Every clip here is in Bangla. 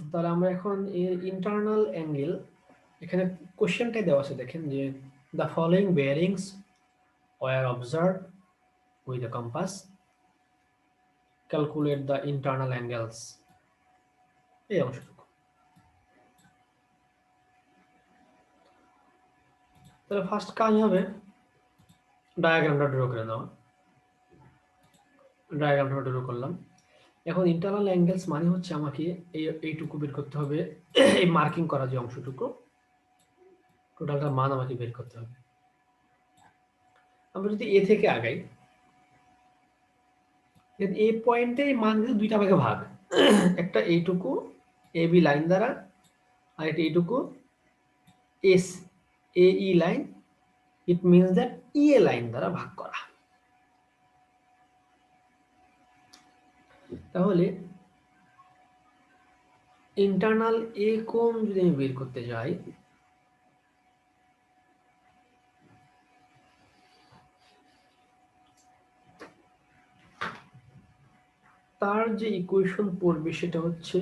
তাহলে আমরা এখন এর ইন্টারনাল অ্যাঙ্গেল, এখানে কোশ্চেনটাই দেওয়া আছে, দেখেন যে the following bearings were observed with the compass, calculate the internal angles, এই অংশটুকু। তাহলে ফার্স্ট কাজ হবে ডায়াগ্রামটা ড্র করে দেওয়া। ডায়াগ্রামটা ড্র করলাম। এখন ইন্টারনাল অ্যাঙ্গেলস মানে হচ্ছে আমাকে এইটুকু বের করতে হবে, এই মার্কিং করা যে অংশটুকু, টোটালটার মান আমাকে বের করতে হবে। আমরা যদি এ থেকে আগাই, এ পয়েন্টে মান কিন্তু দুইটা ভাগে ভাগ, একটা এইটুকু এ বি লাইন দ্বারা, আর একটা এইটুকু S A E line, it means that E A line দ্বারা ভাগ করা। তাহলে ইন্টারনাল এ কোণ যদি আমি বের করতে যাই, তার যে ইকুয়েশন পড়বে সেটা হচ্ছে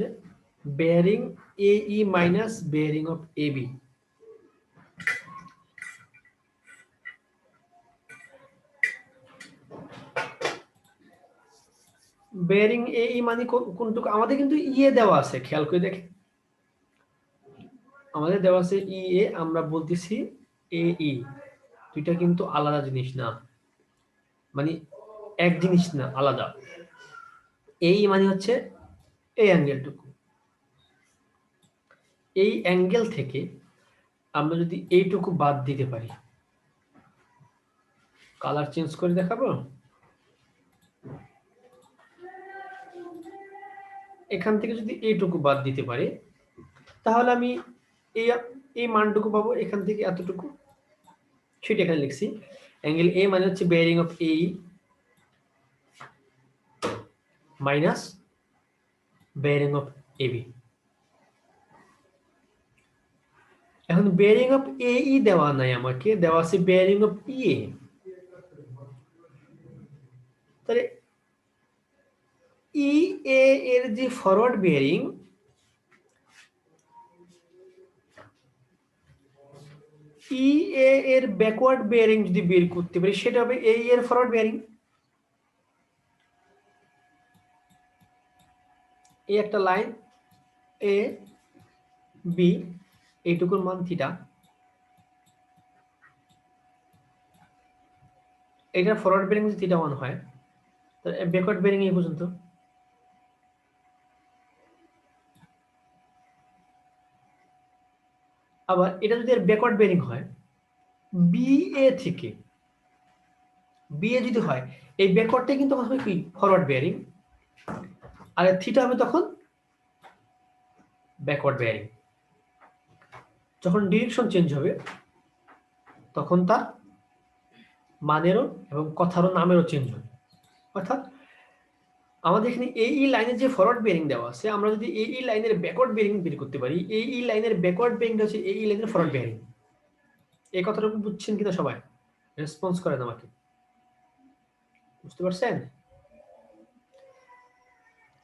bearing A E minus bearing of A B. Bearing A E মানে কোনটুকু, আমাদের কিন্তু ইয়ে দেওয়া আছে, খেয়াল করে দেখেন আমাদের দেওয়া আছে ই এ, আমরা বলতেছি এ ই, দুইটা কিন্তু আলাদা জিনিস না, মানে এক জিনিস না, আলাদা। এই মানে হচ্ছে এই অ্যাঙ্গেলটুকু, এই অ্যাঙ্গেল থেকে আমরা যদি এইটুকু বাদ দিতে পারি, কালার চেঞ্জ করে দেখাবো, এখান থেকে যদি এইটুকু বাদ দিতে পারি, তাহলে আমি এই এই মানটুকু পাবো, এখান থেকে এতটুকু, সেটা এখানে লিখছি। অ্যাঙ্গেল এ মানে হচ্ছে bearing of A minus bearing of A B. এখন বেয়ারিং অফ এ ই দেওয়া নাই আমাকে, দেওয়া আছে বেয়ারিং অফ ই এ। তাহলে ই এ এর যে ফরওয়ার্ড বেয়ারিং, ই এ এর ব্যাকওয়ার্ড বেয়ারিং যদি বের করতে পারি, সেটা হবে এ এর ফরওয়ার্ড বেয়ারিং। এই একটা লাইন এ বি, এইটুকুর মান থিটা, এটার ফরওয়ার্ড বেয়ারিং যদি থিটা 1 হয়, তাহলে ব্যাকওয়ার্ড বেয়ারিং এই পর্যন্ত। আবার এটা যদি এর ব্যাকওয়ার্ড বেয়ারিং হয়, বি এ থেকে, বি এ যদি হয়, এই ব্যাকওয়ার্ডটাই কিন্তু হবে কি ফরওয়ার্ড বেয়ারিং, আর থিটা হবে তখন ব্যাকওয়ার্ড বেয়ারিং। যখন ডিরেকশন চেঞ্জ হবে, তখন তার মানেরও এবং কথারও নামেরও চেঞ্জ হবে। অর্থাৎ আমাদের এখানে এই লাইনের যে ফরওয়ার্ড বেয়ারিং দেওয়া আছে, আমরা যদি এই লাইনের ব্যাকওয়ার্ড বেয়ারিং বের করতে পারি, এই লাইনের ব্যাকওয়ার্ড বেয়ারিংটা হচ্ছে এই লাইনের ফরওয়ার্ড বেয়ারিং। এই কথাটুকু বুঝছেন কিনা সবাই? রেসপন্স করেন আমাকে, বুঝতে পারছেন?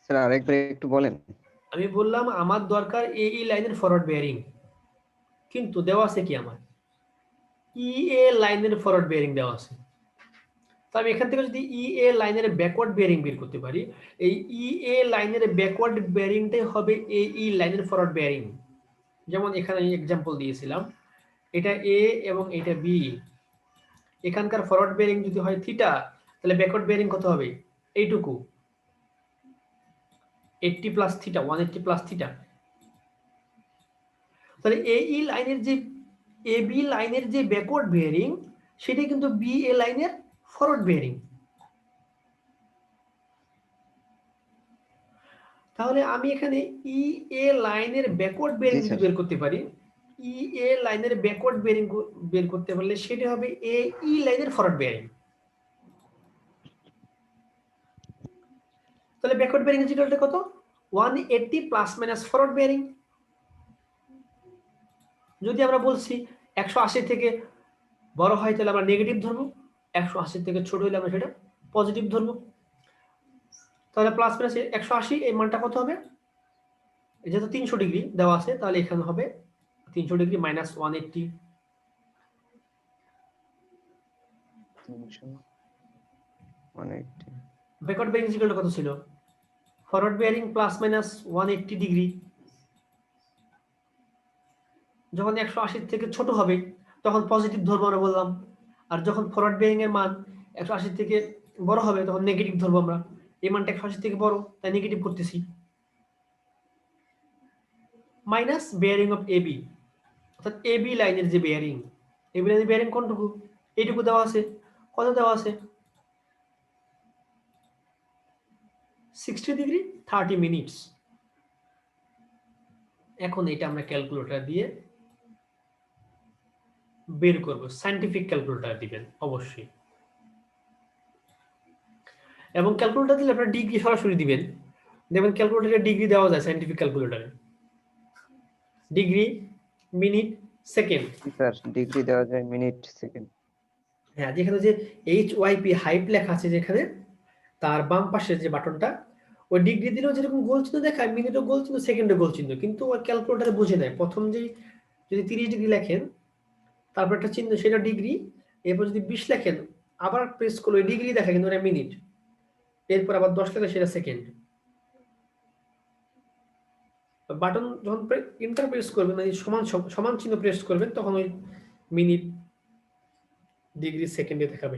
স্যার আরেকবার একটু বলেন। আমি বললাম আমার দরকার এই লাইনের ফরওয়ার্ড বেয়ারিং, কিন্তু দেওয়া আছে কি আমার ই এ লাইনের ফরওয়ার্ড বেয়ারিং দেওয়া আছে। আমি এখান থেকে যদি ই এ লাইনের ব্যাকওয়ার্ড বেয়ারিং বের করতে পারি, এই ই এ লাইনের ব্যাকওয়ার্ড বেয়ারিংটাই হবে এই লাইনের ফরওয়ার্ড বেয়ারিং। যেমন এখানে আমি এক্সাম্পল দিয়েছিলাম, এটা এ এবং এটা বি, এখানকার ফরওয়ার্ড বেয়ারিং যদি হয় থিটা, তাহলে ব্যাকওয়ার্ড বেয়ারিং কত হবে? এইটুকু, 80 প্লাস থিটা, 180 প্লাস থিটা। তাহলে এই লাইনের যে এ বি লাইনের যে ব্যাকওয়ার্ড বেয়ারিং, সেটা কিন্তু বি এ লাইনের ফরওয়ার্ড বেয়ারিং। তাহলে আমি এখানে ই এ লাইনের ব্যাকওয়ার্ড জি বেয়ারিং যদি স্যার। বের করতে পারি, ই এ লাইনের ব্যাকওয়ার্ড বেয়ারিং বের করতে পারলে সেটা হবে এ ই লাইনের ফরওয়ার্ড বেয়ারিং। তাহলে ব্যাকওয়ার্ড বেয়ারিং এর জিরোটা কত? 180 প্লাস মাইনাস ফরওয়ার্ড বেয়ারিং। যদি আমরা বলছি 180 থেকে বড় হয়, তাহলে আমরা নেগেটিভ ধরবো, 180 থেকে ছোট হলে আমরা সেটা পজিটিভ ধরবো। তাহলে প্লাস মাইনাস 180, এই মানটা কত হবে? যেহেতু 300 ডিগ্রি দেওয়া আছে তাহলে এখানে হবে 300 degree minus 180। 180 backward bearing equal কত ছিল? Forward bearing plus minus 180 degree. যখন 180 থেকে ছোট হবে তখন পজিটিভ ধরবো আমরা বললাম, আর যখন ফরওয়ার্ড বেয়ারিং এর মান 180 থেকে বড় হবে তখন নেগেটিভ ধরবো আমরা। এই মানটা 180 থেকে বড় তাই নেগেটিভ করতেছি। মাইনাস বেয়ারিং অফ এবি, অর্থাৎ এবি লাইনের যে বেয়ারিং, এবি লাইনের বেয়ারিং কোনটুকু? এইটুকু দেওয়া আছে। কত দেওয়া আছে? 60 ডিগ্রি 30 মিনিটস। এখন এটা আমরা ক্যালকুলেটর দিয়ে বের করব। সায়েন্টিফিক ক্যালকুলেটর দিবেন অবশ্যই, এবং ক্যালকুলেটর দিলে আপনারা ডিগ্রি সরাসরি দিবেন। দেখবেন ক্যালকুলেটরে ডিগ্রি দেওয়া যায় সায়েন্টিফিক ক্যালকুলেটরে, degree, minute, second. Sir degree দেওয়া যায় মিনিট সেকেন্ড। হ্যাঁ, যেখানে যে HYP হাইপ লেখা আছে যেখানে, তার বাম পাশে যে বাটনটা, ওই ডিগ্রি দিলেও যেরকম গোল চিহ্ন দেখায়, মিনিটও গোল চিহ্ন, সেকেন্ডও গোল চিহ্ন, কিন্তু ওই ক্যালকুলেটরে বুঝে নেয় প্রথম যেই যদি 30 ডিগ্রি লেখেন তারপর একটা চিহ্ন সেটা ডিগ্রি, এরপর যদি 20 লেখেন আবার প্রেস করলে ওই ডিগ্রি দেখা কিন্তু ওটা মিনিট, এরপর আবার 10 লেখে সেটা সেকেন্ড। বাটন যখন এন্টার প্রেস করবেন মানে সমান সমান চিহ্ন প্রেস করবেন তখন ওই মিনিট, ডিগ্রি, সেকেন্ডে দেখাবে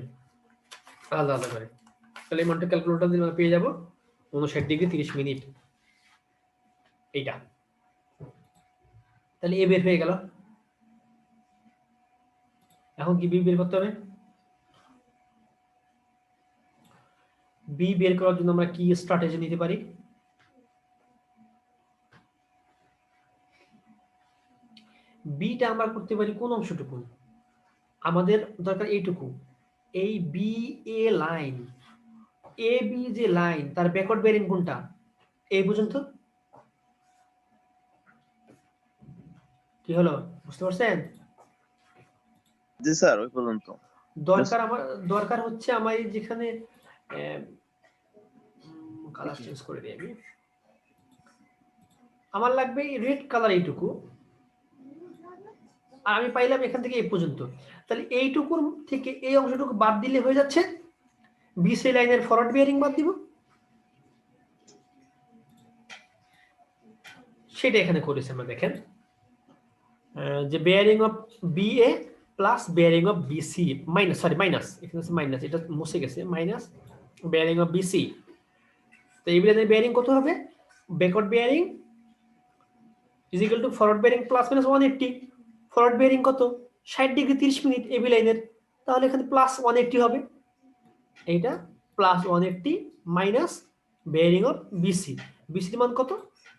আলাদা আলাদা করে। তাহলে এই মানটা ক্যালকুলেটর দিয়ে আমরা পেয়ে যাব 59 ডিগ্রি 30 মিনিট। এইটা তাহলে এ বের হয়ে গেল। এখন কি বি বের করতে হবে? বি বের করার জন্য আমরা কি স্ট্র্যাটেজি নিতে পারি? বিটা আমরা করতে পারি কোন অংশটুকু? আমাদের দরকার এইটুকু, এই B A line, A B যে লাইন তার ব্যাকওয়ার্ড বেয়ারিং কোনটা এই পর্যন্ত? কি হলো, বুঝতে পারছেন? জি স্যার, ওই পর্যন্ত। দরকার হচ্ছে আমার যেখানে কালার চেঞ্জ করে দিই আমি, আমার লাগবে রেড কালার এইটুকু, আর আমি পাইলাম এখান থেকে এই পর্যন্ত। তাহলে এইটুকুর থেকে এই অংশটুকু বাদ দিলে হয়ে যাচ্ছে বিসি লাইনের ফরওয়ার্ড বেয়ারিং বাদ দিব, সেটা এখানে করেছি আমরা। দেখেন যে bearing of BA plus bearing of BC minus, sorry minus, এখানে আছে মাইনাস, এটা মুছে গেছে, মাইনাস বেয়ারিং অফ বিসি। তো এই বেয়ারিং কত হবে? Backward bearing is equal to forward bearing plus minus 180। Forward bearing কত? 60 ডিগ্রি 30 মিনিট এবি লাইনের, তাহলে এখানে প্লাস 180 হবে। এইটা plus 180 minus bearing of BC. বিসির মান কত?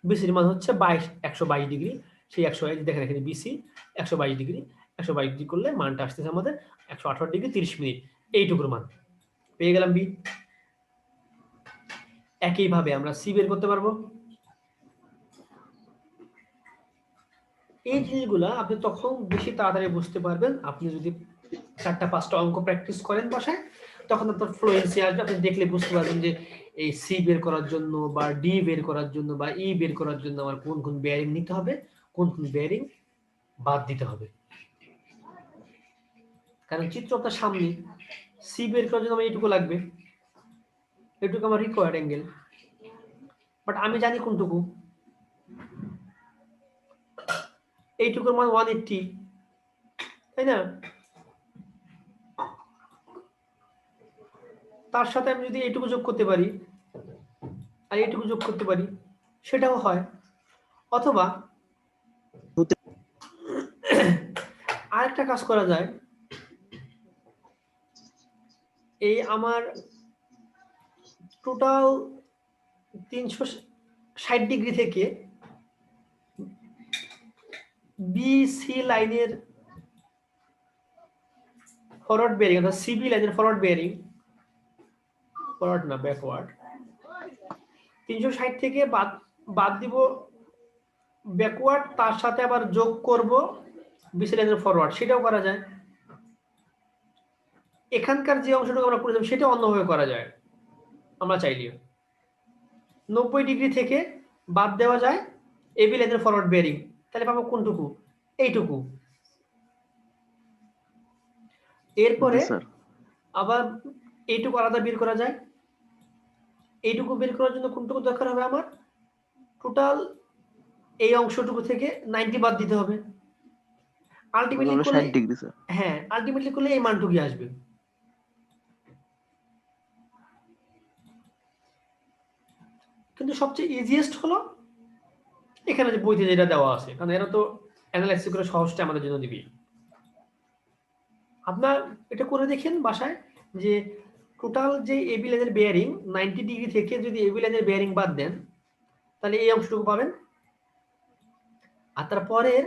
বিসির মান হচ্ছে 122 ডিগ্রি। সেই 122 দেখেন এখানে বিসি 122 ডিগ্রি, 122 ডিগ্রি করলে মানটা আসতেছে আমাদের 118 ডিগ্রি 30 মিনিট। এইটুকুর মান পেয়ে গেলাম বি। একইভাবে আমরা সি বের করতে পারবো। এই জিনিসগুলা আপনি তখন বেশি তাড়াতাড়ি বুঝতে পারবেন আপনি যদি 4টা-5টা অঙ্ক প্র্যাকটিস করেন বাসায়, তখন আপনার ফ্লুয়েন্সি আসবে। আপনি দেখলে বুঝতে পারবেন যে এই সি বের করার জন্য বা ডি বের করার জন্য বা ই বের করার জন্য আমার কোন কোন বেয়ারিং নিতে হবে, কোন কোন বেয়ারিং বাদ দিতে হবে। কারণ চিত্র আপনার সামনে, সি বের করার জন্য আমার এইটুকু লাগবে, এইটুকু আমার রিকোয়ার্ড অ্যাঙ্গেল, বাট আমি জানি কোনটুকু, এইটুকুর মান 180, তাই না? তার সাথে আমি যদি এইটুকু যোগ করতে পারি আর এইটুকু যোগ করতে পারি সেটাও হয়। অথবা আরেকটা কাজ করা যায়, এই আমার টোটাল 360 ডিগ্রি থেকে বিসি লাইনের ফরওয়ার্ড বেয়ারিং অর্থাৎ সিবি লাইনের ফরওয়ার্ড বেয়ারিং, ফরওয়ার্ড না ব্যাকওয়ার্ড, 360 থেকে বাদ দিব ব্যাকওয়ার্ড, তার সাথে আবার যোগ করব বিসি লাইনের ফরওয়ার্ড, সেটাও করা যায়। এখানকার যে অংশটুকু আমরা করেছিলাম সেটা অন্যভাবে করা যায়, আমরা চাইলেও 90 ডিগ্রি থেকে বাদ দেওয়া যায় এবি লাইনের ফরওয়ার্ড বেয়ারিং, তাহলে পাবো কোনটুকু? এইটুকু। এরপরে জি স্যার। আবার এইটুকু আলাদা বের করা যায়। এইটুকু বের করার জন্য কোনটুকু দরকার হবে আমার? টোটাল এই অংশটুকু থেকে 90 বাদ দিতে হবে। আলটিমেটলি হলো করলে 60 ডিগ্রি স্যার। হ্যাঁ, আলটিমেটলি করলে এই মানটুকুই আসবে। কিন্তু সবচেয়ে ইজিয়েস্ট হলো এখানে যে বইতে যেটা দেওয়া আছে, কারণ এরা তো অ্যানালাইসিস করে সহজটা আমাদের জন্য দিবি। আপনার এটা করে দেখেন বাসায় যে টোটাল যে এবি লাইনের বেয়ারিং 90 ডিগ্রি থেকে যদি এবি লাইনের বেয়ারিং বাদ দেন তাহলে এই অংশটুকু পাবেন। আর তারপরের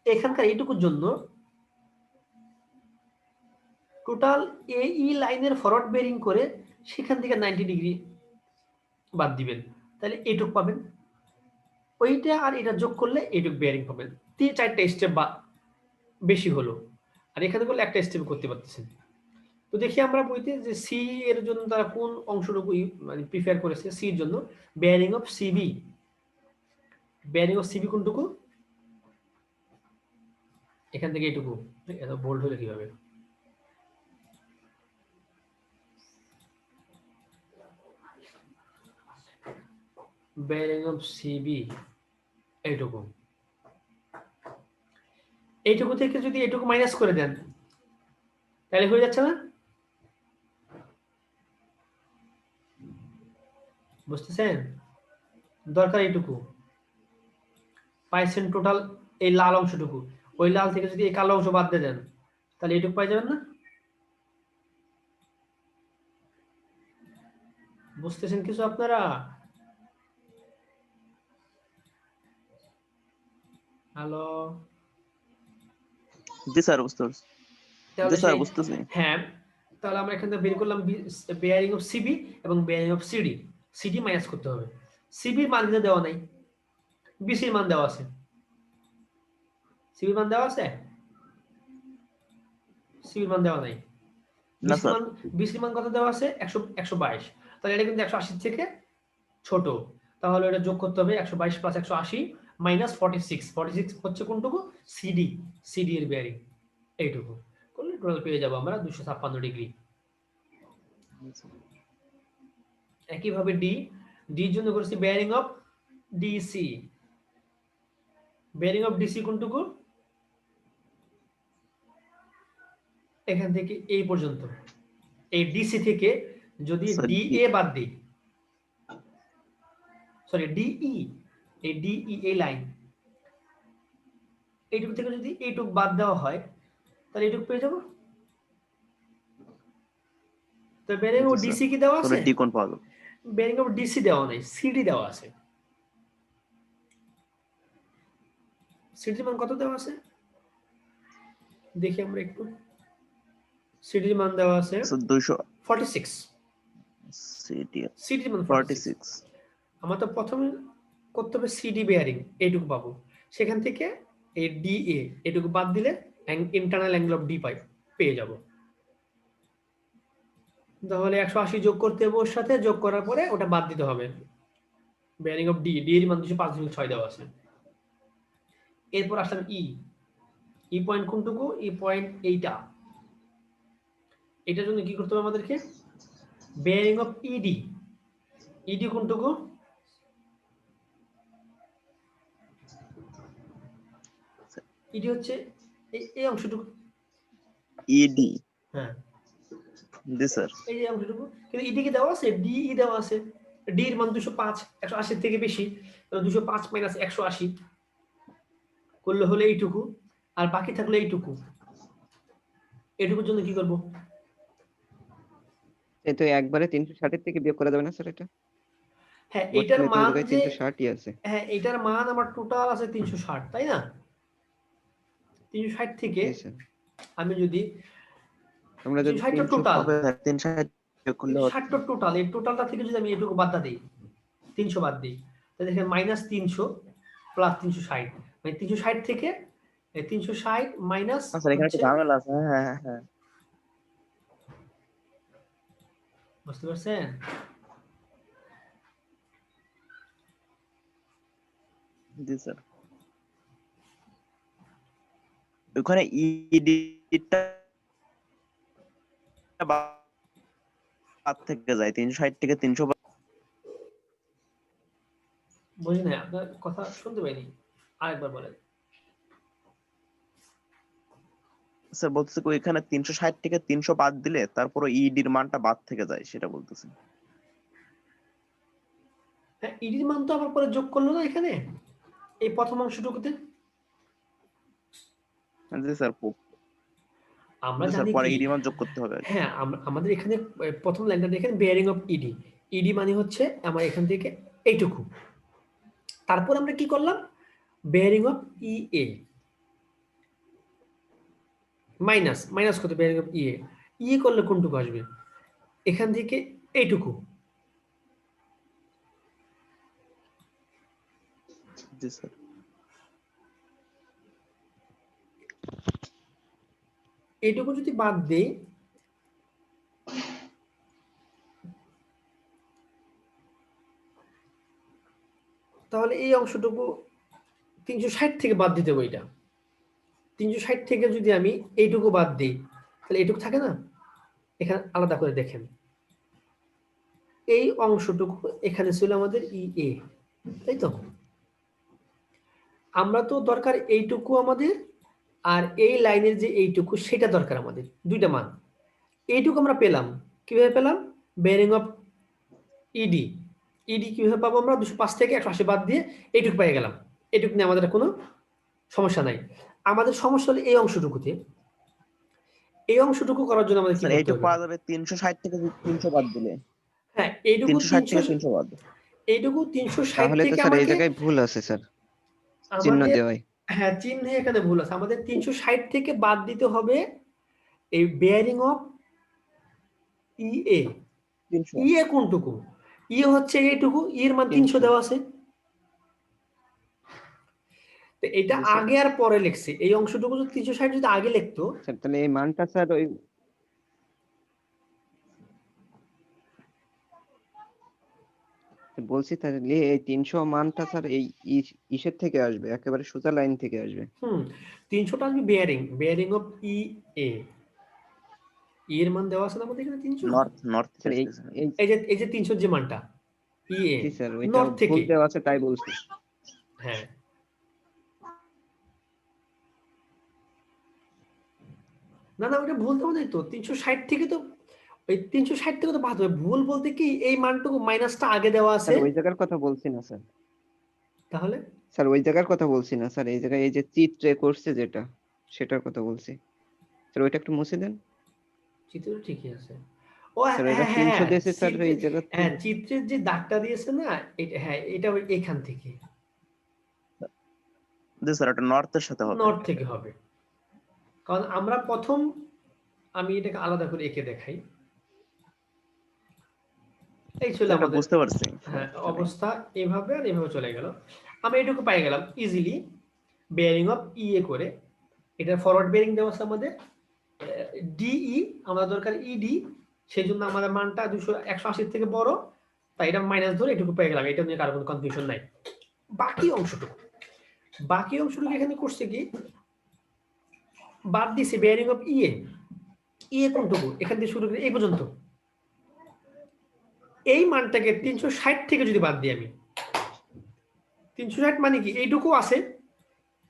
এখানকার এইটুকুর জন্য টোটাল এই লাইনের ফরওয়ার্ড বেয়ারিং করে সেখান থেকে 90 ডিগ্রি বাদ দিবেন, তাহলে এইটুক পাবেন। ওইটা আর এটা যোগ করলে এইটুক বেয়ারিং পাবেন। 3-4টা স্টেপ বা বেশি হলো, আর এখানে করলে একটা স্টেপ করতে পারতেছেন। তো দেখি আমরা বইতে যে সি এর জন্য তারা কোন অংশটুকু মানে প্রিফার করেছে। সি এর জন্য bearing of CB, bearing of CB কোনটুকু? এখান থেকে এইটুকু। এত বোল্ড হলে কিভাবে? বেয়ারিং অফ সিবি এইটুকু। এইটুকু থেকে যদি এইটুকু মাইনাস করে দেন তাহলে হয়ে যাচ্ছে না? বুঝতেছেন? দরকার এইটুকু পাইছেন টোটাল এই লাল অংশটুকু, ওই লাল থেকে যদি এই কালো অংশ বাদ দিয়ে দেন তাহলে এইটুকু পাই যাবেন না? বুঝতেছেন কিছু আপনারা? হ্যালো? জি স্যার, বুঝতে পারছি। জি তাহলে স্যার, সেই বুঝতেছি। হ্যাঁ, তাহলে আমরা এখান থেকে বের করলাম বেয়ারিং অফ সিবি এবং bearing of CD. CD minus করতে হবে। সিবির মান কিন্তু দেওয়া নাই, বিসির মান দেওয়া আছে। সিবির মান দেওয়া আছে? সিবির মান দেওয়া নাই। না বিসির স্যার। মান, বিসির মান কত দেওয়া আছে? 122। তাহলে এটা কিন্তু 180 থেকে ছোট। তাহলে এটা যোগ করতে হবে 122 প্লাস 180 মাইনাস 46। 46 হচ্ছে কোনটুকু? সিডি, সিডি এর বেয়ারিং এইটুকু। করলে টোটাল পেয়ে যাবো আমরা 256 ডিগ্রি। একইভাবে ডি, ডির জন্য করেছি bearing of DC. Bearing of DC কোনটুকু? এখান থেকে এই পর্যন্ত। এই ডিসি থেকে যদি স্যার ডিএ বাদ দিই, সরি ডিই, এই ডিই এই লাইন, এইটুকু থেকে যদি এইটুকু বাদ দেওয়া হয় তাহলে এইটুকু পেয়ে যাবো। তো bearing of G sir. DC কি দেওয়া তাহলে আছে? ডি কোন পাওয়া গেল? বেয়ারিং অফ ডিসি দেওয়া নাই, সিডি দেওয়া আছে। সিডির মান কত দেওয়া আছে দেখি আমরা একটু। সিডির মান দেওয়া আছে স্যার 200 46। সিটি সিডির মান 46। 46। আমার তো প্রথমে করতে হবে সিডি বেয়ারিং, এইটুকু পাবো। সেখান থেকে এই ডিএ এটুকু বাদ দিলে ইন্টারনাল অ্যাঙ্গেল অফ ডি পাই পেয়ে যাব। তাহলে 180 যোগ করতে হবে, ওর সাথে যোগ করার পরে ওটা বাদ দিতে হবে। বেয়ারিং অফ ডি, ডি এর মান 205.6 দেওয়া আছে। এরপর আসলাম ই, ই পয়েন্ট কোনটুকু? ই পয়েন্ট এইটা। এটার জন্য কি করতে হবে আমাদেরকে? বেয়ারিং অফ ইডি, ইডি কোনটুকু? ইডি হচ্ছে এই অংশটুকু। ইডি। হ্যাঁ, জি স্যার। এই যে অংশটুকু। কিন্তু ইডি কি দেওয়া আছে? ডিই দেওয়া আছে। ডি এর মান 205, 180 থেকে বেশি। 205 মাইনাস 180 করলে হলে এইটুকু, আর বাকি থাকলে এইটুকু। এটুকুর জন্য কি করব? এই তো একবারে 360 এর থেকে বিয়োগ করা যাবে না স্যার এটা? হ্যাঁ, এটার বর্তমানে তো ওই মান জায়গায় যে 360ই আছে। হ্যাঁ, এটার মান আমার টোটাল আছে 360, তাই না? 360 থেকে জি স্যার। আমি যদি আমরা যদি 360 টা 300 টোটাল, হবে 360 যোগ করলে 360 টা টোটাল, এই টোটালটা থেকে যদি আমি এটুকু বাদ দিই, 300 বাদ দিই, তাহলে দেখেন মাইনাস 300 প্লাস 360, মানে 360 থেকে 360 মাইনাস স্যার এখানে হচ্ছে, একটা ঝামেলা আছে। হ্যাঁ হ্যাঁ হ্যাঁ। বুঝতে পারছেন? জি স্যার। ওখানে ইডি টা বাদ থেকে যায় 360 থেকে 300 বুঝি না, আপনার কথা শুনতে পাইনি, আরেকবার বলেন। স্যার বলতেছে কি ওইখানে 360 থেকে 300 বাদ দিলে তারপরে ইডির মানটা বাদ থেকে যায় সেটা বলতেছে। হ্যাঁ, ইডির মান তো আবার পরে যোগ করলো না এখানে এই প্রথম অংশটুকুতে। জি স্যার। আমরা জি স্যার, জানি পরে কি, ইডি মান যোগ করতে হবে। হ্যাঁ আমাদের এখানে প্রথম লাইনটা দেখেন, বেয়ারিং অফ ইডি। ইডি মানে হচ্ছে আমার এখান থেকে এইটুকু। তারপর আমরা কি করলাম, bearing of E A minus কত, বেয়ারিং অফ ই এ করলে কোনটুকু আসবে, এখান থেকে এইটুকু। জি স্যার। এইটুকু যদি বাদ দেই, তাহলে এই অংশটুকু 360 থেকে বাদ দিতে হবে। এটা 360 থেকে যদি আমি এইটুকু বাদ দিই, তাহলে এইটুকু থাকে না, এখানে আলাদা করে দেখেন, এই অংশটুকু এখানে ছিল আমাদের ই এ, তাই তো? আমরা তো দরকার এইটুকু আমাদের, আর এই লাইনের যে এইটুকু সেটা দরকার আমাদের, দুইটা মান। এইটুকু আমরা পেলাম, কিভাবে পেলাম, বেয়ারিং অফ ইডি। ইডি কিভাবে পাবো আমরা, 205 থেকে 180 বাদ দিয়ে এইটুকু পেয়ে গেলাম। এইটুকু নিয়ে আমাদের কোনো সমস্যা নাই। আমাদের সমস্যা হলো এই অংশটুকুতে। এই অংশটুকু করার জন্য আমাদের কি স্যার করতে এইটুকু হবে? পাওয়া যাবে 360 থেকে 300 বাদ দিলে। হ্যাঁ, এইটুকু 360 থেকে 300 বাদ। এইটুকু 360 তাহলে তো থেকে স্যার এই আমাকে জায়গায় ভুল আছে স্যার, চিহ্ন আমাদের, দেওয়ায়। হ্যাঁ চিহ্নে এখানে ভুল আছে। আমাদের 360 থেকে বাদ দিতে হবে এই বেয়ারিং অফ ই এ। 300। ই এ কোনটুকু, ই হচ্ছে এইটুকু, এর মান 300 300। দেওয়া আছে। তো এটা জি স্যার। আগে আর পরে লিখছি, এই অংশটুকু যদি 360 যদি আগে লিখতো, স্যার তাহলে এই মানটা স্যার ওই বলছি, তাহলে এই 300 মানটা স্যার এই ইসের থেকে আসবে, একেবারে সোজা লাইন থেকে আসবে। 300টা আসবে বেয়ারিং অফ ই এ। এর মান দেওয়া আছে না আমাদের এখানে 300। নর্থ স্যার থেকে এই স্যার। এই এই যে 300 যে মানটা ই এ, জি স্যার, ওইটা নর্থ ভুল থেকে। দেওয়া আছে তাই বলছি। হ্যাঁ, না না ওটা ভুল দেওয়া নাই তো, 360 থেকে তো, ওই 360 থেকে তো বাদ হবে। ভুল বলতে কি, এই মানটুকু মাইনাসটা আগে দেওয়া আছে। স্যার ওই জায়গার কথা বলছি না স্যার, তাহলে স্যার ওই জায়গার কথা বলছি না স্যার, এই জায়গায় এই যে চিত্রে করছে যেটা, সেটার কথা বলছি। স্যার ওইটা একটু মুছে দেন। চিত্র ঠিকই আছে। ও স্যার হ্যাঁ এবার হ্যাঁ 300 হ্যাঁ, দিয়েছে স্যার চিত্রে, এই জায়গা হ্যাঁ থেকে। চিত্রের যে দাগটা দিয়েছে না, এটা হ্যাঁ, এটা ওই এখান থেকে, জি স্যার, ওটা নর্থের সাথে হবে। নর্থ থেকে হবে। কারণ আমরা প্রথম, আমি এটাকে আলাদা করে এঁকে দেখাই। এই ছিল স্যার এটা আমাদের, বুঝতে পারছি, হ্যাঁ সমস্যা নেই। অবস্থা এভাবে আর এভাবে চলে গেল। আমি এটুকু পাই গেলাম ইজিলি, বেয়ারিং অফ ই এ করে। এটা ফরওয়ার্ড বেয়ারিং দেওয়া আছে আমাদের ডিই, আমাদের দরকার ইডি, সেই জন্য আমাদের মানটা 180 থেকে বড়, তাই এটা মাইনাস ধরে এটুকু পেয়ে গেলাম। এটা নিয়ে কারো কোনো কনফিউশন নাই। বাকি অংশটুকু এখানে করছে কি, বাদ দিছে বেয়ারিং অফ ই এ কোনটুকু, এখান থেকে শুরু করে এই পর্যন্ত। এই মানটাকে 360 থেকে যদি বাদ দিই আমি, 360 মানে কি, এইটুকু আছে,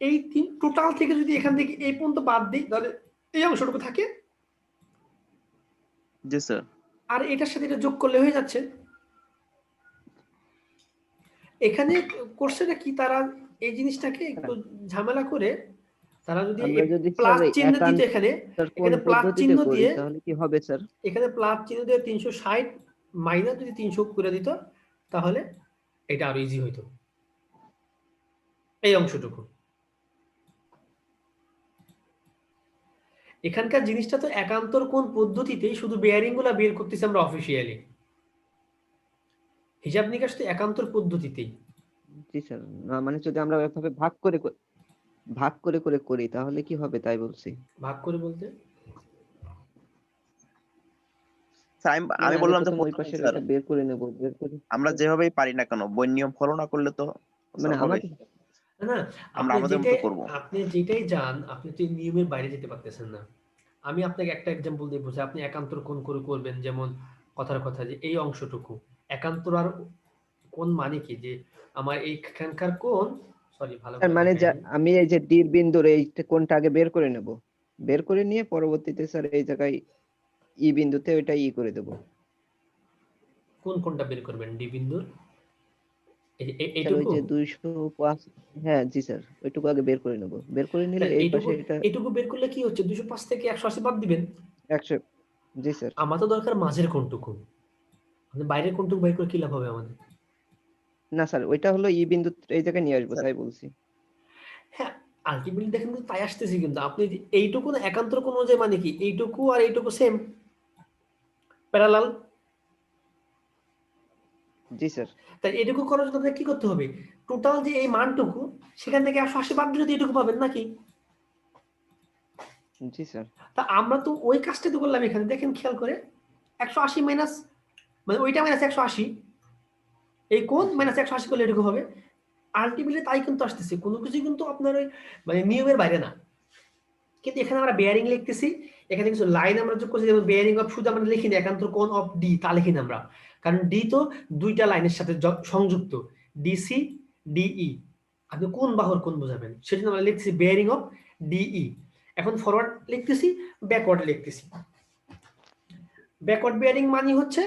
এই টোটাল থেকে যদি এখান থেকে এই পর্যন্ত বাদ দিই, তাহলে এই অংশটুকু থাকে, জি স্যার। আর এটার সাথে এটা যোগ করলে হয়ে যাচ্ছে। এখানে করছেটা কি, তারা এই জিনিসটাকে একটু ঝামেলা করে, তারা যদি আমরা যদি স্যার প্লাস এই চিহ্ন দিত, একান্তর এখানে কোন এখানে প্লাস পদ্ধতিতে চিহ্ন করি দিয়ে, তাহলে কি হবে স্যার? এখানে প্লাস চিহ্ন দিয়ে 360 মাইনাস যদি 300 করে দিত, তাহলে এটা আরো ইজি হইতো এই অংশটুকু। এখানকার জিনিসটা তো একান্তর কোন পদ্ধতিতেই শুধু বেয়ারিং গুলা বের করতেছি আমরা অফিসিয়ালি, হিসাব নিকাশ তো একান্তর পদ্ধতিতেই। জি স্যার, না মানে যদি আমরা এভাবে ভাগ করে করে করি তাহলে কি হবে তাই বলছি। ভাগ করে বলতে, স্যার মানে আমি আগে বললাম যে প্রথম ওই প্রথমে পাশের স্যার ওইটা বের করে নেব, বের করে আমরা যেভাবেই পারি না কেন বই নিয়ম ফলো না করলে তো মানে স্যার হবে। আমাদের না, আমরা আপনি আমাদের মতো যেটাই করব। আপনি যেটাই যান, আপনি তো এই নিয়মের বাইরে যেতে পারতেছেন না। আমি আপনাকে একটা এক্সাম্পল দিয়ে বোঝাই। আপনি একান্তর কোণ করে করবেন, যেমন কথার কথা যে এই অংশটুকু একান্তর আর কোণ মানে কি, যে আমার এইখানকার কোণ, সরি ভালো স্যার করে মানে দেখাই আমি। আমি এই যে ডির বিন্দুর এই কোণটা আগে বের করে নেব, বের করে নিয়ে পরবর্তীতে স্যার এই জায়গায় ই বিন্দুতে ওইটা ই করে দেব। কোন কোণটা বের করবেন ডি বিন্দুর? স্যার ওই এইটুকু? যে 205, হ্যাঁ জি স্যার, ওইটুকু আগে বের করে নেব, বের করে নিলে তাহলে এই এইটুকু পাশে এটা এইটুকু বের করলে কি হচ্ছে, 205 থেকে 180 বাদ দিবেন। 100। জি স্যার। আমার তো দরকার মাঝের কোণটুকু। মানে বাইরের কোণটুকু বের করে কি লাভ হবে আমাদের? না স্যার, ওইটা হলো ই বিন্দু এই জায়গায় নিয়ে আসবো, স্যার তাই বলছি। হ্যাঁ, আলটিমেটলি দেখেন কিন্তু তাই আসতেছি, কিন্তু আপনি যে এইটুকু না একান্তর কোণ যে মানে কি, এইটুকু আর এইটুকু সেম, প্যারালাল। জি স্যার। তাই এটুকু করার জন্য আপনাকে কি করতে হবে, টোটাল যে এই মানটুকু সেখান থেকে 180 বাদ দিলে তো এটুকু পাবেন নাকি? জি স্যার। তা আমরা তো ওই কাজটাই তো করলাম এখানে, দেখেন খেয়াল করে। 180 মাইনাস, মানে ওইটা মাইনাস 180, এই কোণ মাইনাস 180 করলে এটুকু হবে। আলটিমেটলি তাই কিন্তু আসতেছে, কোনো কিছু কিন্তু আপনার ওই মানে নিয়মের বাইরে না। কিন্তু এখানে আমরা বেয়ারিং লিখতেছি, এখানে কিছু লাইন আমরা যোগ করছি, যেমন বেয়ারিং অফ, শুধু আমরা লিখি না একান্তর কোণ অফ ডি তা লিখি না আমরা, কারণ ডি তো দুইটা লাইনের সাথে সংযুক্ত, ডিসি ডিই। আপনি কোন বাহুর কোণ বোঝাবেন, সেজন্য আমরা লিখতেছি বেয়ারিং অফ ডিই। এখন ফরওয়ার্ড লিখতেছি, ব্যাকওয়ার্ড লিখতেছি। ব্যাকওয়ার্ড বেয়ারিং মানে হচ্ছে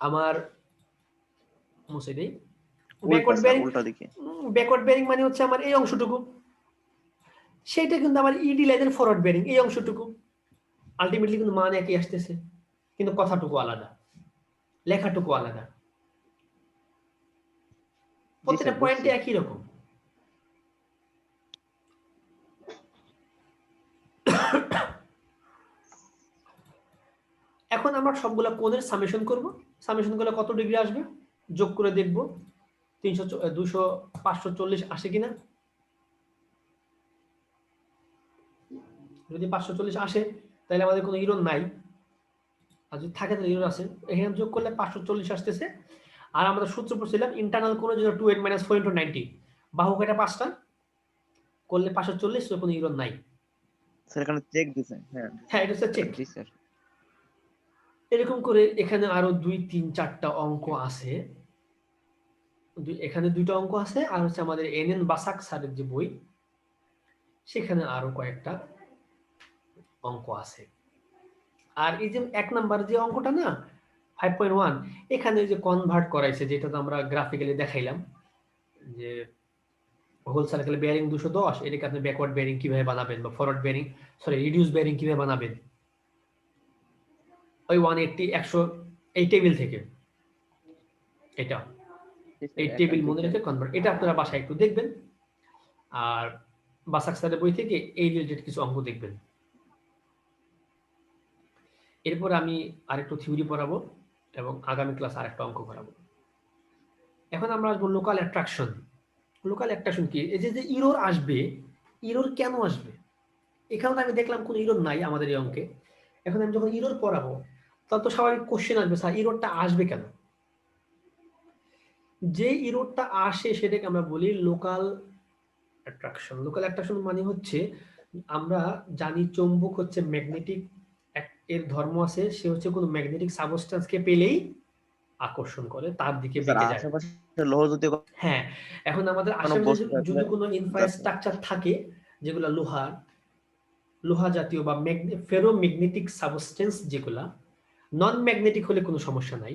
আমার, মুছে দেই, উল্টা ব্যাকওয়ার্ড স্যার, বেয়ারিং, উল্টা দিকে। ব্যাকওয়ার্ড বেয়ারিং মানে হচ্ছে আমার এই অংশটুকু, সেইটা কিন্তু আমার ইডি লাইনের ফরওয়ার্ড বেয়ারিং এই অংশটুকু। আলটিমেটলি কিন্তু মান একই আসতেছে, কিন্তু কথাটুকু আলাদা, লেখাটুকু আলাদা, জি প্রত্যেকটা স্যার, পয়েন্টে বুঝছি। একই রকম। এখন আমরা সবগুলা কোণের সামেশন করব। সামেশন করলে কত ডিগ্রি আসবে, যোগ করে দেখব 300 200 540 আসে কিনা। যদি 540 আসে তাহলে আমাদের কোনো ইরর নাই, আর যদি থাকে তাহলে ইরর আছে। এখানে যোগ করলে 540 আসতেছে। আর আমরা সূত্র পড়ছিলাম ইন্টারনাল কোণের জন্য 2n - 4 * 90, বাহু কাটা 5টা করলে 540, কোনো ইরর নাই। স্যার এখানে চেক দিছেন, হ্যাঁ। হ্যাঁ, এটা হচ্ছে চেক। জি স্যার। এরকম করে এখানে আরো 2 3 4টা অঙ্ক আছে। এখানে 2টা অঙ্ক আছে, আর হচ্ছে আমাদের এনএন বাসাক স্যারের যে বই, সেখানে আরো কয়েকটা অঙ্ক আছে। আর এই যে 1 নাম্বার যে অঙ্কটা না 5.1, এখানে যে কনভার্ট করাইছে, যেটা তো আমরা গ্রাফিক্যালি দেখাইলাম, যে হোল সার্কেল বেয়ারিং 210, এটাকে আপনি ব্যাকওয়ার্ড বেয়ারিং কিভাবে বানাবেন, বা forward bearing, sorry reduce bearing কিভাবে বানাবেন, ওই 180 100 এই টেবিল থেকে, এটা জি স্যার, এই এখান টেবিল মনে থেকে। রেখে কনভার্ট, এটা আপনারা বাসায় একটু দেখবেন। আর বাসাক স্যারের বই থেকে এই রিলেটেড কিছু অঙ্ক দেখবেন। এরপর আমি আরেকটু থিওরি পড়াবো এবং আগামী ক্লাস আরেকটা অঙ্ক করাবো। এখন আমরা আসবো লোকাল অ্যাট্রাকশন। লোকাল অ্যাট্রাকশন কি, এই যে ইরর আসবে, ইরর কেন আসবে, এখানে আমি দেখলাম কোনো ইরর নাই আমাদের এই অঙ্কে। এখন আমি যখন ইরর পড়াবো, তখন তো স্বাভাবিক কোশ্চেন আসবে, স্যার ইররটা আসবে কেন। যে ইররটা আসে সেটাকে আমরা বলি লোকাল অ্যাট্রাকশন। লোকাল অ্যাট্রাকশন মানে হচ্ছে, আমরা জানি চৌম্বক হচ্ছে ম্যাগনেটিক, এর ধর্ম আছে, সে হচ্ছে কোনো ম্যাগনেটিক সাবস্টেন্সকে পেলেই আকর্ষণ করে, তার দিকে স্যার বেঁকে যায়। আশেপাশে লোহ জাতীয় হ্যাঁ, এখন আমাদের কোনো আশেপাশে বস্তু থাকলে যদি কোনো যাতে, ইনফ্রাস্ট্রাকচার থাকে, যেগুলো লোহা জাতীয় বা ফেরোম্যাগনেটিক সাবস্টেন্স, যেগুলা নন ম্যাগনেটিক হলে কোনো সমস্যা নাই,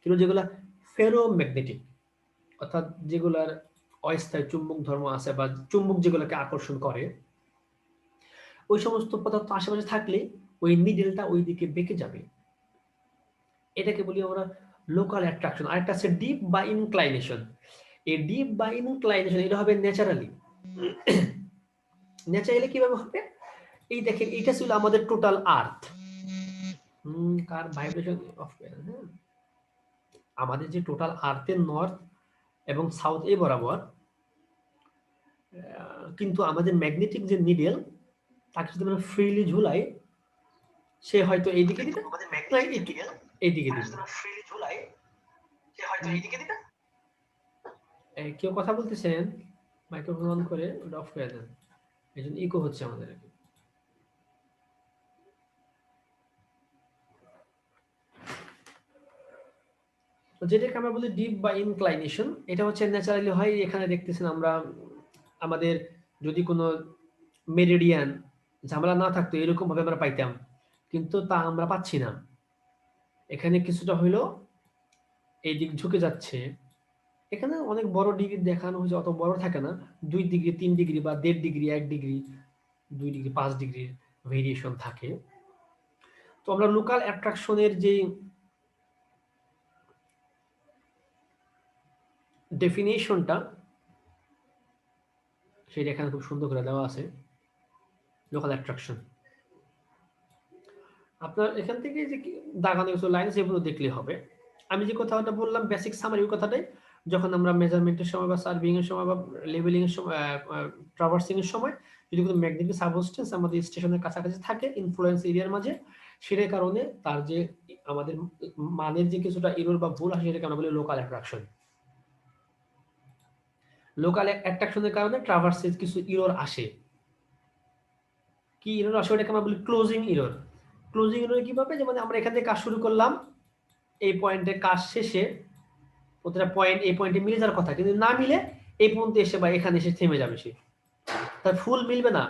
কিন্তু যেগুলা ফেরোম্যাগনেটিক, অর্থাৎ যেগুলার অস্থায়ী চুম্বক ধর্ম আছে, বা চুম্বক যেগুলোকে আকর্ষণ করে, ওই সমস্ত পদার্থ আশেপাশে থাকলে ওই নিডেলটা ওই দিকে বেঁকে যাবে। এটাকে বলি আমরা লোকাল অ্যাট্রাকশন। আরেকটা আছে ডিপ বা ইনক্লাইনেশন। এই ডিপ বা ইনক্লাইনেশন এটা হবে ন্যাচারালি। ন্যাচারালি কিভাবে হবে, এই দেখেন এটা ছিল আমাদের total earth, car vibration of, হ্যাঁ, আমাদের যে টোটাল আর্থের নর্থ এবং সাউথ এ বরাবর, কিন্তু আমাদের ম্যাগনেটিক যে নিডেল, তাকে যদি আমরা ফ্রিলি ঝুলাই, সে হয়তো এইদিকে দিবে, না এইদিকে দিবে। কেউ কথা বলতেছেন? মাইক্রোফোন অন করে ওটা অফ করে দেন, এই জন্য ইকো হচ্ছে আমাদের। তো যেটাকে আমরা বলি ডিপ বা ইনক্লাইনেশন, এটা হচ্ছে ন্যাচারালি হয়। এখানে দেখতেছেন আমরা আমাদের যদি কোনো মেরিডিয়ান ঝামেলা না থাকতো এরকম ভাবে আমরা পাইতাম, কিন্তু তা আমরা পাচ্ছি না। এখানে কিছুটা হইলো এই দিক ঝুঁকে যাচ্ছে। এখানে অনেক বড় ডিগ্রি দেখানো হয়েছে, অত বড় থাকে না, 2 ডিগ্রি 3 ডিগ্রি বা 1.5 ডিগ্রি 1 ডিগ্রি 2 ডিগ্রি 5 ডিগ্রির ভেরিয়েশন থাকে। তো আমরা লোকাল অ্যাট্রাকশনের যে ডেফিনেশনটা সেটা এখানে খুব সুন্দর করে দেওয়া আছে। লোকাল অ্যাট্রাকশন আপনার এখান থেকে যে দাগানো কিছু লাইন সেগুলো দেখলে হবে। আমি যে কথাটা বললাম বেসিক সামারি, ওই কথাটাই যখন আমরা মেজারমেন্টের সময় বা সার্ভিং এর সময় বা লেবেলিং এর সময় ট্রাভার্সিং এর সময় যদি কোনো ম্যাগনেটিক সাবস্টেন্স আমাদের স্টেশনের কাছাকাছি থাকে ইনফ্লুয়েন্স এরিয়ার মাঝে, সেটার কারণে তার যে আমাদের মানের যে কিছুটা এরর বা ভুল আসে সেটাকে আমরা বলি লোকাল অ্যাট্রাকশন। লোকাল অ্যাট্রাকশনের কারণে ট্রাভার্সে কিছু এরর আসে। কি এরর আসে ওটাকে আমরা বলি ক্লোজিং এরর। ক্লোজিং এরর কিভাবে, যেমন আমরা এখান থেকে কাজ শুরু করলাম, এই পয়েন্টে কাজ শেষে প্রতিটা পয়েন্ট এই পয়েন্টে মিলে যাওয়ার কথা, কিন্তু না মিলে এই পর্যন্ত এসে বা এখানে এসে থেমে যাবে, সে তার ফুল মিলবে না।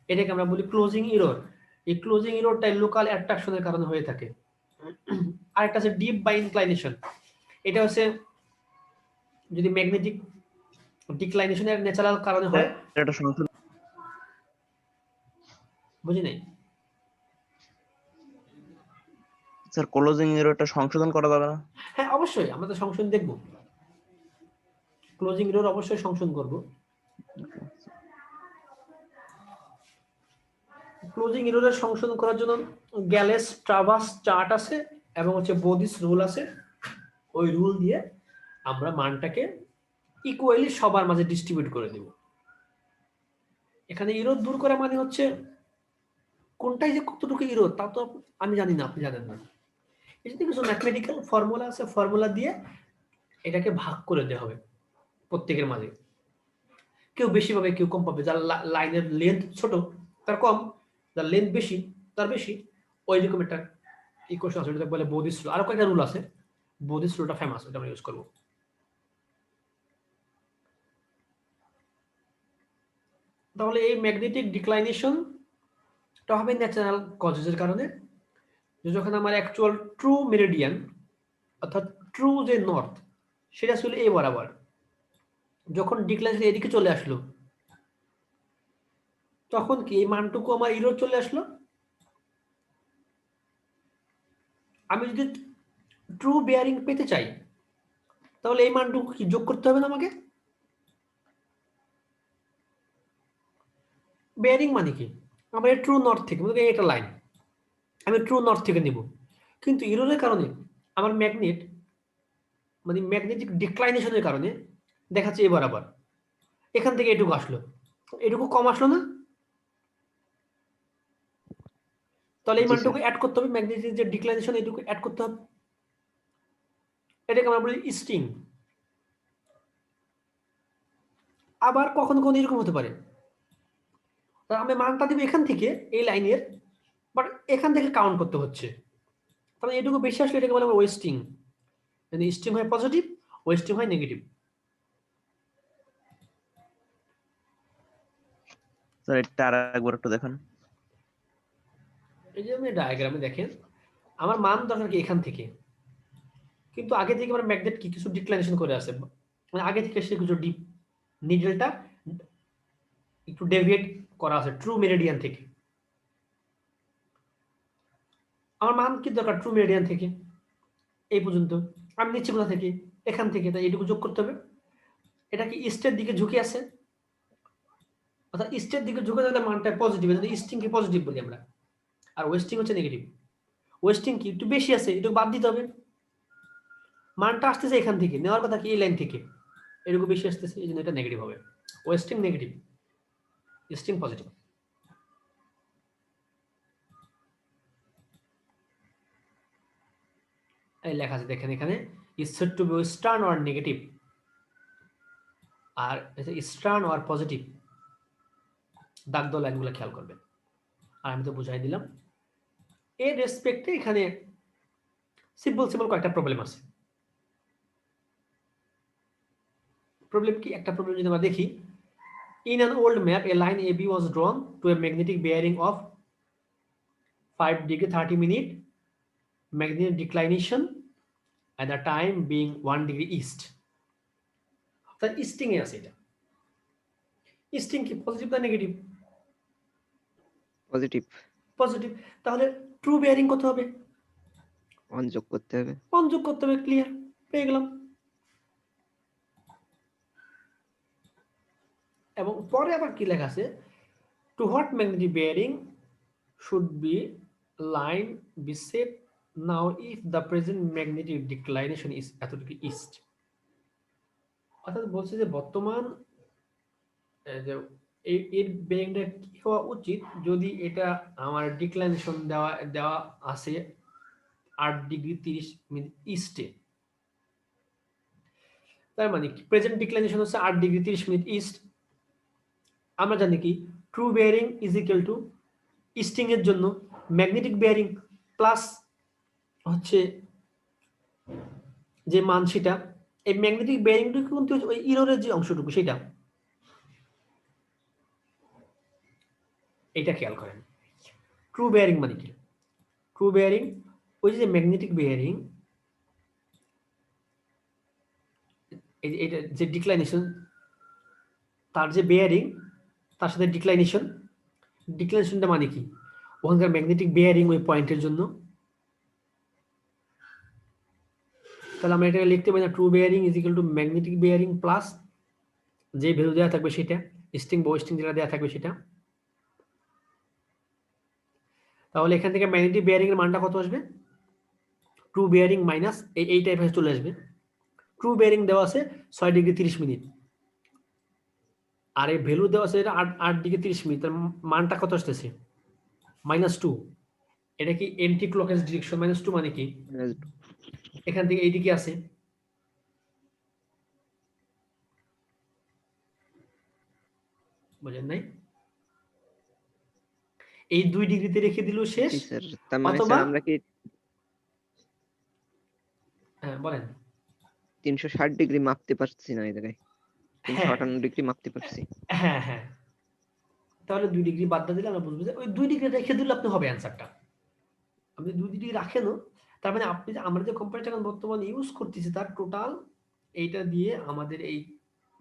এটাকে আমরা বলি ক্লোজিং এরর। এই ক্লোজিং এররটাই লোকাল অ্যাট্রাকশনের কারণে হয়ে থাকে। আরেকটা আছে ডিপ বা ইনক্লাইনেশন। এটা হচ্ছে যদি ম্যাগনেটিক ডিক্লাইনেশনের ন্যাচারাল কারণে হয়। এটা সংশোধন, বুঝি নাই স্যার ক্লোজিং এর এটা সংশোধন করা যাবে না? হ্যাঁ অবশ্যই আমরা তো সংশোধন দেখব, ক্লোজিং এরর অবশ্যই সংশোধন করব। ক্লোজিং এররের সংশোধন করার জন্য গ্যালেস ট্রাভার্স চার্ট আছে এবং হচ্ছে বোদিস রুল আছে। ওই রুল দিয়ে আমরা মানটাকে ইকুয়ালি সবার মাঝে ডিস্ট্রিবিউট করে দেব। এখানে এরর দূর করা মানে হচ্ছে কোনটাই যে কতটুকু এরর তা তো আমি জানি না, আপনি জানেন না। এই যে কিছু ম্যাথমেটিক্যাল ফর্মুলা আছে, ফর্মুলা দিয়ে এটাকে ভাগ করে দেওয়া হবে প্রত্যেকের মাঝে। কেউ বেশি পাবে কেউ কম পাবে, যার লাইনের লেন্থ ছোট তার কম, যার লেন্থ বেশি তার বেশি। ওই রকম একটা ইকুয়েশন আছে, ওটা বলে বোদিস রুল। আরো কয়েকটা রুল আছে, বোদিস রুলটা ফেমাস, ওটা আমরা ইউজ করবো। তাহলে এই ম্যাগনেটিক ডিক্লাইনেশনটা হবে ন্যাচারাল কজেসের কারণে। যখন আমার অ্যাকচুয়াল ট্রু মেরিডিয়ান অর্থাৎ ট্রু যে নর্থ সেটা ছিল এই বরাবর, যখন ডিক্লাইনেশন এদিকে চলে আসলো তখন কি এই মানটুকু আমার ইরোর চলে আসলো। আমি যদি ট্রু বেয়ারিং পেতে চাই তাহলে এই মানটুকু কি যোগ করতে হবে না আমাকে? বেয়ারিং মানে কি, আমার ট্রু নর্থ থেকে, মানে এটা লাইন আমি ট্রু নর্থ থেকে নিব, কিন্তু ইরোরের কারণে আমার ম্যাগনেট মানে ম্যাগনেটিক ডিক্লাইনেশনের কারণে দেখাচ্ছে এই বরাবর, এখান থেকে এটুকু আসলো, এটুকু কম আসলো না? তাহলে এই জি মানটুকু স্যার। অ্যাড করতে হবে, ম্যাগনেটিক যে ডিক্লাইনেশন এটুকু অ্যাড করতে হবে। এটাকে আমরা বলি স্ট্রিং। আবার কখনো কখনো এরকম হতে পারে, আমি মানটা দিব এখান থেকে এই লাইনের, বাট এখান থেকে কাউন্ট করতে হচ্ছে, তাহলে এটুকু বেশি আসলে এটাকে বলে ওয়েস্টিং। মানে স্ট্রিং হয় পজিটিভ, ওয়েস্টিং হয় নেগেটিভ। স্যার এটা আর একবার একটু দেখান। এই যে আমি ডায়াগ্রামে দেখেন আমার মান দরকার কি এখান থেকে, কিন্তু আগে থেকে আমার ম্যাগনেট কি কিছু ডিক্লাইনেশন করে আছে, মানে আগে থেকে সে কিছু ডিপ নিডলটা একটু ডেভিয়েট করা আছে ট্রু মেরিডিয়ান থেকে। আমার মান কি দরকার ট্রু মেরিডিয়ান থেকে এই পর্যন্ত, আমি নিচ্ছি কোথা থেকে, এখান থেকে, তাই এটুকু যোগ করতে হবে। এটা কি ইস্টের দিকে ঝুঁকে আছে, অর্থাৎ ইস্টের দিকে ঝুঁকে থাকলে মানটা পজিটিভ, যদি ইস্টিং কে পজিটিভ বলি আমরা, আর ওয়েস্টিং হচ্ছে নেগেটিভ। ওয়েস্টিং কি একটু বেশি আছে, একটু বাদ দিতে হবে। মানটা আসতেছে এখান থেকে, নেওয়ার কথা কি এই লাইন থেকে, এটুকু বেশি আসতেছে, এই জন্য এটা নেগেটিভ হবে। Wasting negative, ইস্টিং positive. এই লেখা আছে দেখেন এখানে, is said to be western or negative. আর স্টার্ন আর পজিটিভ দাগ দেওয়া লাইনগুলো খেয়াল করবেন। আর আমি তো বুঝাই দিলাম। এর রেসপেক্টে এখানে সিম্পল কয়েকটা প্রবলেম আছে। প্রবলেম কি? একটা প্রবলেম যদি আমরা দেখি, in an old map a line AB was drawn to a magnetic bearing of 5 degree 30 minute magnetic declination at the time being 1 degree east. তার ইস্টিং এ আছে। এটা ইস্টিং কি পজিটিভ না নেগেটিভ? পজিটিভ। পজিটিভ। তাহলে ট্রু বেয়ারিং কত হবে? অন যোগ করতে হবে। অন যোগ করতে হবে। ক্লিয়ার, পেয়ে গেলাম। এবং পরে আবার কি লেখা আছে, to what magnetic bearing should be line be set now if the present magnetic declination is এতটুকু ইস্ট। অর্থাৎ বলছে যে বর্তমান যে এর বেয়ারিংটা কি হওয়া উচিত যদি এটা আমার ডিক্লাইনেশন দেওয়া আছে 8 ডিগ্রি 30 মিনিট ইস্টে। তার মানে কি প্রেজেন্ট ডিক্লাইনেশন হচ্ছে 8 ডিগ্রি 30 মিনিট ইস্ট। আমরা জানি কি true bearing is equal to easting এর জন্য ম্যাগনেটিক বেয়ারিং প্লাস হচ্ছে যে মান সেটা, এই ম্যাগনেটিক বেয়ারিংটুকু কিন্তু ওই ইরোরের যে অংশটুকু সেটা। এটা খেয়াল করেন। ট্রু বেয়ারিং মানে কি? ট্রু বেয়ারিং ওই যে ম্যাগনেটিক বেয়ারিং, এটা যে ডিক্লাইনেশন, তার যে বেয়ারিং তার সাথে ডিক্লাইনেশনটা মানে কি? ওখানকার ম্যাগনেটিক বেয়ারিং ওই পয়েন্টের জন্য। তাহলে আমরা এটা লিখতে পারি না, true bearing is equal two magnetic bearing plus যে ভ্যালু দেওয়া থাকবে সেটা, স্টিং বা ওয়েস্টিং যেটা দেওয়া থাকবে সেটা। তাহলে এখান থেকে ম্যাগনেটিক বেয়ারিং এর মানটা কত আসবে? ট্রু বেয়ারিং মাইনাস এই টাইপের চলে আসবে। ট্রু বেয়ারিং দেওয়া আছে 6 ডিগ্রি 30 মিনিট, আর এই ভ্যালু দেওয়া আছে এটা 8 ডিগ্রি 30 মিনিট। তার মানটা কত আসতেছে? -2। এটা কি এন্টি ক্লকওয়াইজ ডিরেকশন। -2 মানে কি এখান থেকে এইদিকে আছে, বুঝেন নাই? এই 2 ডিগ্রিতে রেখে দিল শেষ। জি স্যার, তার মানে অথবা স্যার আমরা কি হ্যাঁ বলেন 360 ডিগ্রি মাপতে পারছি না এই জায়গায়, হ্যাঁ 358 ডিগ্রি মাপতে পারছি। হ্যাঁ হ্যাঁ তাহলে 2 ডিগ্রি বাদ দিলে আমরা বুঝবো যে ওই 2 ডিগ্রি রেখে দিলে আপনি হবে অ্যান্সারটা। আপনি 2 ডিগ্রি রাখেনও, তার মানে আপনি যে আমরা যে কম্পিউটার এখন বর্তমানে ইউজ করতেছি তার টোটাল এইটা দিয়ে আমাদের এই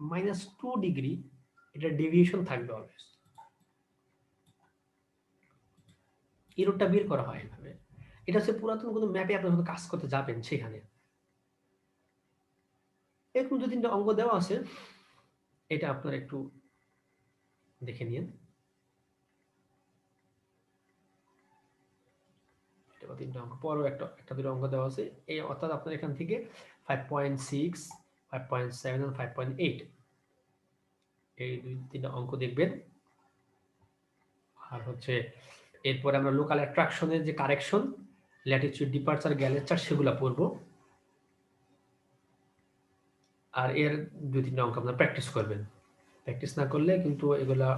-2 ডিগ্রি এটা ডেভিয়েশন থাকবে অলওয়েজ। এররটা বের করা হয় এভাবে। এটা হচ্ছে পুরাতন কোনো ম্যাপে আপনি যখন কাজ করতে যাবেন সেখানে এরকম 2-3টা অঙ্ক দেওয়া আছে, এটা আপনারা একটু দেখে নিন। এটা 3টা অঙ্ক, পরও একটা দুটো অঙ্ক দেওয়া আছে। এই অর্থাৎ আপনার এখান থেকে 5.6, 5.7 এবং 5.8 এই 2-3টা অঙ্ক দেখবেন। আর হচ্ছে এরপরে আমরা লোকাল অ্যাট্রাকশনের যে কারেকশন, ল্যাটিটিউড ডিপারচার গ্যালেচার সেগুলো পড়বো। আর এর 2-3টা অঙ্ক আপনারা প্র্যাকটিস করবেন। প্র্যাকটিস না করলে কিন্তু এগুলা